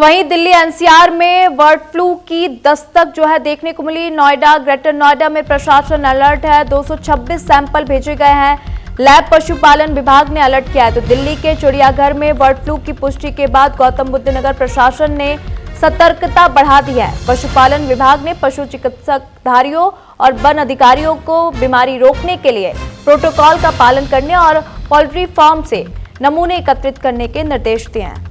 तो वहीं दिल्ली एनसीआर में बर्ड फ्लू की दस्तक जो है देखने को मिली। नोएडा, ग्रेटर नोएडा में प्रशासन अलर्ट है। 226 सैंपल भेजे गए हैं। लैब पशुपालन विभाग ने अलर्ट किया है। तो दिल्ली के चिड़ियाघर में बर्ड फ्लू की पुष्टि के बाद गौतम बुद्ध नगर प्रशासन ने सतर्कता बढ़ा दी है। पशुपालन विभाग ने पशु चिकित्सकधारियों और वन अधिकारियों को बीमारी रोकने के लिए प्रोटोकॉल का पालन करने और पोल्ट्री फार्म से नमूने एकत्रित करने के निर्देश दिए हैं।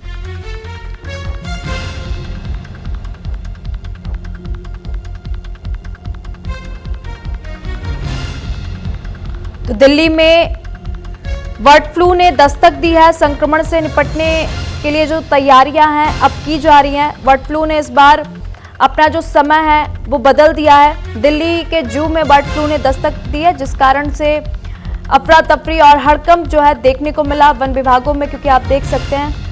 तो दिल्ली में बर्ड फ्लू ने दस्तक दी है। संक्रमण से निपटने के लिए जो तैयारियां हैं अब की जा रही हैं। बर्ड फ्लू ने इस बार अपना जो समय है वो बदल दिया है। दिल्ली के जू में बर्ड फ्लू ने दस्तक दी है, जिस कारण से अफरा तफरी और हड़कंप जो है देखने को मिला वन विभागों में, क्योंकि आप देख सकते हैं।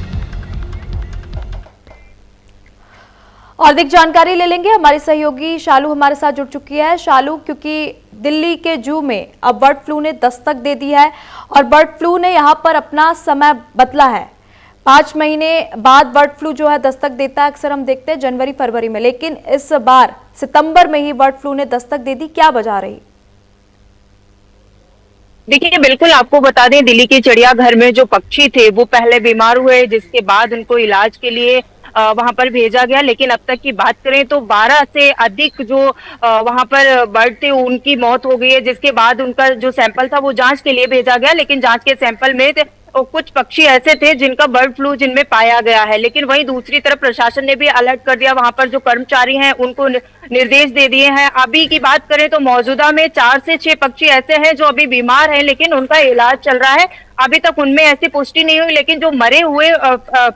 और अधिक जानकारी ले लेंगे, हमारी सहयोगी शालू हमारे साथ जुड़ चुकी है। शालू, क्योंकि दिल्ली के जू में अब बर्ड फ्लू ने दस्तक दे दी है और बर्ड फ्लू ने यहां पर अपना समय बदला है। 5 महीने बाद बर्ड फ्लू जो है दस्तक देता है, अक्सर हम देखते हैं जनवरी फरवरी में, लेकिन इस बार सितंबर में ही बर्ड फ्लू ने दस्तक दे दी। क्या वजह रही? देखिए, बिल्कुल आपको बता दें, दिल्ली के चिड़ियाघर में जो पक्षी थे वो पहले बीमार हुए, जिसके बाद उनको इलाज के लिए वहां पर भेजा गया। लेकिन अब तक की बात करें तो 12 से अधिक जो वहां पर बर्ड थे उनकी मौत हो गई है, जिसके बाद उनका जो सैंपल था वो जांच के लिए भेजा गया। लेकिन जांच के सैंपल में कुछ पक्षी ऐसे थे जिनका बर्ड फ्लू जिनमें पाया गया है। लेकिन वहीं दूसरी तरफ प्रशासन ने भी अलर्ट कर दिया, वहां पर जो कर्मचारी हैं उनको निर्देश दे दिए हैं। अभी की बात करें तो मौजूदा में 4 से 6 पक्षी ऐसे हैं जो अभी बीमार हैं, लेकिन उनका इलाज चल रहा है। अभी तक उनमें ऐसी पुष्टि नहीं हुई, लेकिन जो मरे हुए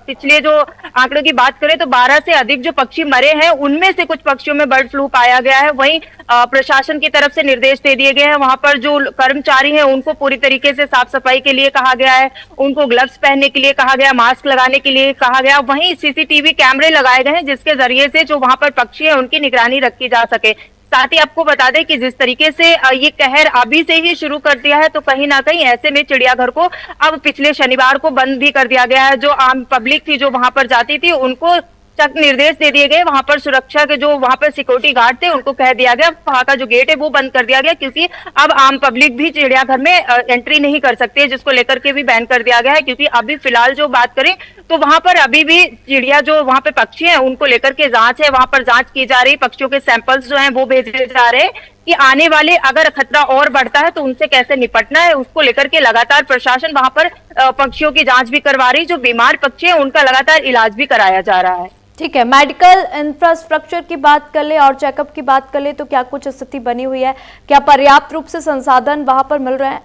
पिछले जो आंकड़ों की बात करें तो 12 से अधिक जो पक्षी मरे हैं उनमें से कुछ पक्षियों में बर्ड फ्लू पाया गया है। वहीं प्रशासन की तरफ से निर्देश दे दिए गए हैं। वहां पर जो कर्मचारी हैं उनको पूरी तरीके से साफ सफाई के लिए कहा गया है, उनको ग्लव्स पहनने के लिए कहा गया, मास्क लगाने के लिए कहा गया। वहीं सीसीटीवी कैमरे लगाए गए हैं, जिसके जरिए से जो वहां पर पक्षी है उनकी निगरानी रखी जा सके। साथ ही आपको बता दें कि जिस तरीके से ये कहर अभी से ही शुरू कर दिया है, तो कहीं ना कहीं ऐसे में चिड़ियाघर को अब पिछले शनिवार को बंद भी कर दिया गया है। जो आम पब्लिक थी जो वहां पर जाती थी उनको सख्त निर्देश दे दिए गए। वहां पर सुरक्षा के जो वहां पर सिक्योरिटी गार्ड थे उनको कह दिया गया वहां का जो गेट है वो बंद कर दिया गया, क्योंकि अब आम पब्लिक भी चिड़ियाघर में एंट्री नहीं कर सकती, जिसको लेकर के भी बैन कर दिया गया है। क्योंकि अभी फिलहाल जो बात करें तो वहां पर अभी भी चिड़िया जो वहां पे पक्षी हैं उनको लेकर के जांच है, वहां पर जांच की जा रही, पक्षियों के सैंपल्स जो हैं वो भेजे जा रहे हैं कि आने वाले अगर खतरा और बढ़ता है तो उनसे कैसे निपटना है, उसको लेकर के लगातार प्रशासन वहां पर पक्षियों की जांच भी करवा रही। जो बीमार पक्षी है उनका लगातार इलाज भी कराया जा रहा है। ठीक है, मेडिकल इंफ्रास्ट्रक्चर की बात कर ले और चेकअप की बात कर ले तो क्या कुछ स्थिति बनी हुई है? क्या पर्याप्त रूप से संसाधन वहां पर मिल रहे हैं?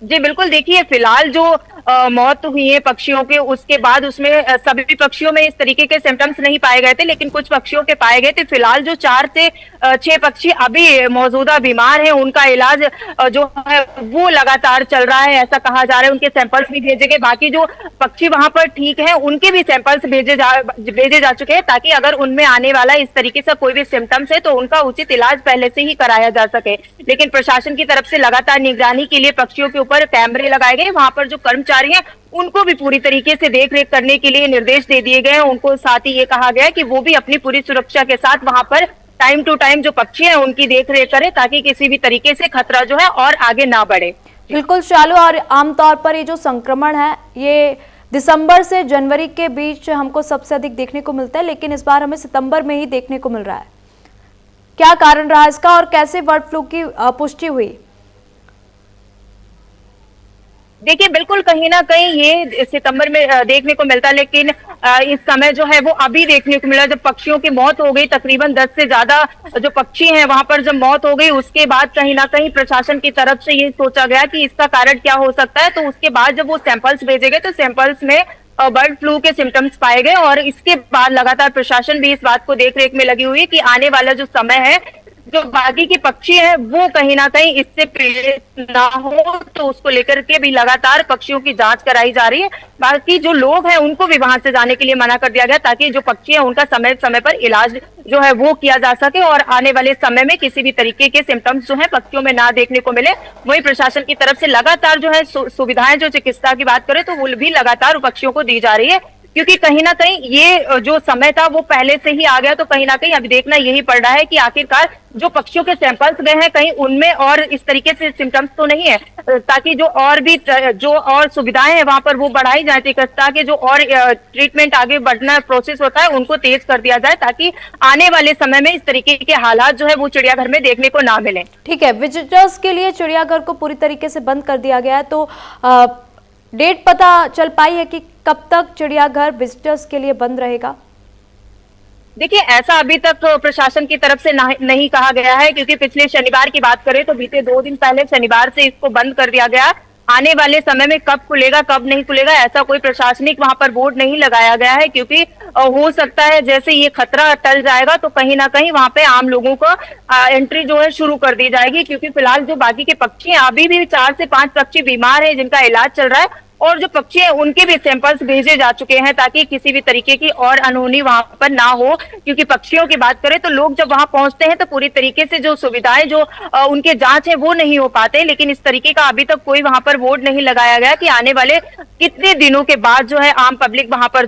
जी बिल्कुल, देखिए फिलहाल जो मौत हुई है पक्षियों के, उसके बाद उसमें सभी पक्षियों में इस तरीके के सिम्टम्स नहीं पाए गए थे, लेकिन कुछ पक्षियों के पाए गए थे। फिलहाल जो 4 से 6 पक्षी अभी मौजूदा बीमार हैं, उनका इलाज जो है वो लगातार चल रहा है, ऐसा कहा जा रहा है। उनके सैंपल्स भी भेजे गए। बाकी जो पक्षी वहां पर ठीक है उनके भी सैंपल्स भेजे जा चुके हैं, ताकि अगर उनमें आने वाला इस तरीके से कोई भी सिम्टम्स है तो उनका उचित इलाज पहले से ही कराया जा सके। लेकिन प्रशासन की तरफ से लगातार निगरानी के लिए पक्षियों के ऊपर कैमरे लगाए गए। वहां पर जो कर्मचारी हैं उनको भी पूरी तरीके से देख रेख करने के लिए निर्देश दे दिए गए। उनको साथ ही ये कहा गया है कि वो भी अपनी पूरी सुरक्षा के साथ वहां पर टाइम टू टाइम जो पक्षी हैं उनकी देख रेख करें, ताकि किसी भी तरीके से खतरा जो है और आगे ना बढ़े। बिल्कुल शालू, और आमतौर पर ये जो संक्रमण है ये दिसंबर से जनवरी के बीच हमको सबसे अधिक देखने को मिलता है, लेकिन इस बार हमें सितंबर में ही देखने को मिल रहा है। क्या कारण रहा इसका और कैसे बर्ड फ्लू की पुष्टि हुई? देखिए बिल्कुल, कहीं ना कहीं ये सितंबर में देखने को मिलता है, लेकिन इस समय जो है वो अभी देखने को मिला। जब पक्षियों की मौत हो गई, तकरीबन 10 से ज्यादा जो पक्षी हैं वहां पर जब मौत हो गई, उसके बाद कहीं ना कहीं प्रशासन की तरफ से ये सोचा गया कि इसका कारण क्या हो सकता है। तो उसके बाद जब वो सैंपल्स भेजे गए तो सैंपल्स में बर्ड फ्लू के सिम्टम्स पाए गए, और इसके बाद लगातार प्रशासन भी इस बात को देख रेख में लगी हुई है कि आने वाला जो समय है जो बाकी के पक्षी हैं वो कहीं ना कहीं इससे पीड़ित ना हो, तो उसको लेकर के भी लगातार पक्षियों की जांच कराई जा रही है। बाकी जो लोग हैं उनको भी वहां से जाने के लिए मना कर दिया गया, ताकि जो पक्षी हैं उनका समय समय पर इलाज जो है वो किया जा सके और आने वाले समय में किसी भी तरीके के सिम्टम्स जो है पक्षियों में ना देखने को मिले। वहीं प्रशासन की तरफ से लगातार जो है सुविधाएं, जो चिकित्सा की बात करें तो वो भी लगातार पक्षियों को दी जा रही है। क्योंकि कहीं ना कहीं ये जो समय था वो पहले से ही आ गया, तो कहीं ना कहीं अभी देखना यही पड़ रहा है कि आखिरकार जो पक्षियों के सैंपल्स गए हैं कहीं उनमें और इस तरीके से सिम्टम्स तो नहीं है, ताकि जो और भी जो और सुविधाएं हैं वहां पर वो बढ़ाई जाए, ताकि जो और ट्रीटमेंट आगे बढ़ना प्रोसेस होता है उनको तेज कर दिया जाए, ताकि आने वाले समय में इस तरीके के हालात जो है वो चिड़ियाघर में देखने को ना मिले। ठीक है, विजिटर्स के लिए चिड़ियाघर को पूरी तरीके से बंद कर दिया गया है, तो डेट पता चल पाई है कि कब तक चिड़ियाघर विजिटर्स के लिए बंद रहेगा? देखिए, ऐसा अभी तक प्रशासन की तरफ से नहीं कहा गया है, क्योंकि पिछले शनिवार की बात करें तो बीते 2 दिन पहले शनिवार से इसको बंद कर दिया गया। आने वाले समय में कब खुलेगा कब नहीं खुलेगा ऐसा कोई प्रशासनिक वहां पर बोर्ड नहीं लगाया गया है, क्योंकि हो सकता है जैसे ये खतरा टल जाएगा तो कहीं ना कहीं वहां पे आम लोगों को एंट्री जो है शुरू कर दी जाएगी, क्योंकि फिलहाल जो बाकी के पक्षी हैं अभी भी 4 से 5 पक्षी बीमार हैं जिनका इलाज चल रहा है, और जो पक्षी हैं उनके भी सैंपल्स भेजे जा चुके हैं, ताकि किसी भी तरीके की और अनहोनी वहां पर ना हो। क्योंकि पक्षियों की बात करें तो लोग जब वहां पहुंचते हैं तो पूरी तरीके से जो सुविधाएं जो उनके जांच है वो नहीं हो पाते, लेकिन इस तरीके का अभी तक कोई वहां पर बोर्ड नहीं लगाया गया कि आने वाले कितने दिनों के बाद जो है आम पब्लिक वहां पर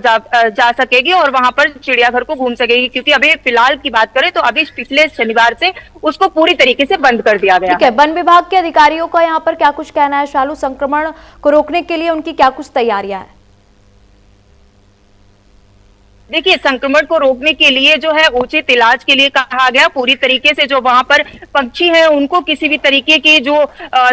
जा सकेगी और वहां पर चिड़ियाघर को घूम सकेगी। क्योंकि अभी फिलहाल की बात करें तो अभी पिछले शनिवार से उसको पूरी तरीके से बंद कर दिया गया। ठीक है, वन विभाग के अधिकारियों का यहाँ पर क्या कुछ कहना है शालू? संक्रमण को रोकने के लिए उनकी क्या कुछ तैयारियां हैं? देखिए, संक्रमण को रोकने के लिए जो है उचित इलाज के लिए कहा गया, पूरी तरीके से जो वहां पर पक्षी हैं उनको किसी भी तरीके की जो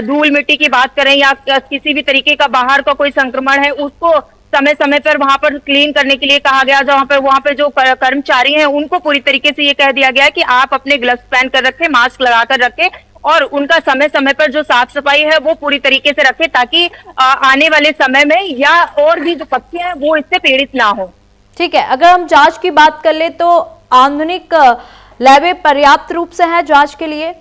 धूल मिट्टी की बात करें या किसी भी तरीके का बाहर का कोई संक्रमण है उसको समय समय पर वहां पर क्लीन करने के लिए कहा गया। जहां पर वहां पर जो कर्मचारी हैं उनको पूरी तरीके से ये कह दिया गया कि आप अपने ग्लव्स पहन कर रखें, मास्क लगाकर रखें और उनका समय समय पर जो साफ सफाई है वो पूरी तरीके से रखें, ताकि आने वाले समय में या और भी जो पक्षी हैं वो इससे पीड़ित ना हो। ठीक है, अगर हम जांच की बात कर ले तो आधुनिक लैबें पर्याप्त रूप से हैं जांच के लिए?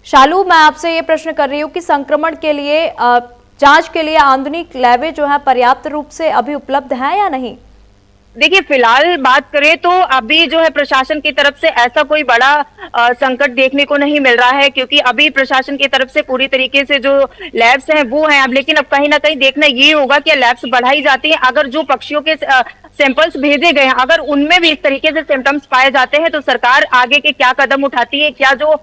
शालू, मैं आपसे ये प्रश्न कर रही हूँ कि संक्रमण के लिए जांच के लिए आधुनिक लैबें जो है पर्याप्त रूप से अभी उपलब्ध हैं या नहीं? देखिए, फिलहाल बात करें तो अभी जो है प्रशासन की तरफ से ऐसा कोई बड़ा संकट देखने को नहीं मिल रहा है, क्योंकि अभी प्रशासन की तरफ से पूरी तरीके से जो लैब्स हैं वो हैं अब, लेकिन अब कहीं ना कहीं देखना ये होगा कि लैब्स बढ़ाई जाती हैं। अगर जो पक्षियों के सैंपल्स भेजे गए हैं अगर उनमें भी इस तरीके से सिम्टम्स पाए जाते हैं तो सरकार आगे के क्या कदम उठाती है, क्या जो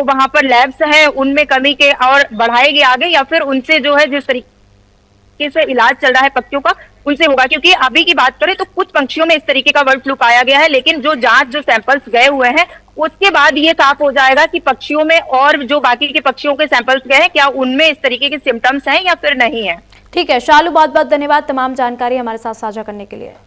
वहां पर लैब्स हैं उनमें कमी के और बढ़ाएगी आगे, या फिर उनसे जो है जिस तरीके से इलाज चल रहा है पक्षियों का उनसे होगा। क्योंकि अभी की बात करें तो कुछ पक्षियों में इस तरीके का बर्ड फ्लू पाया गया है, लेकिन जो सैंपल्स गए हुए हैं उसके बाद ये साफ हो जाएगा कि पक्षियों में और जो बाकी के पक्षियों के सैंपल्स गए हैं क्या उनमें इस तरीके के सिम्टम्स हैं या फिर नहीं है। ठीक है शालू, बहुत बहुत धन्यवाद तमाम जानकारी हमारे साथ साझा करने के लिए।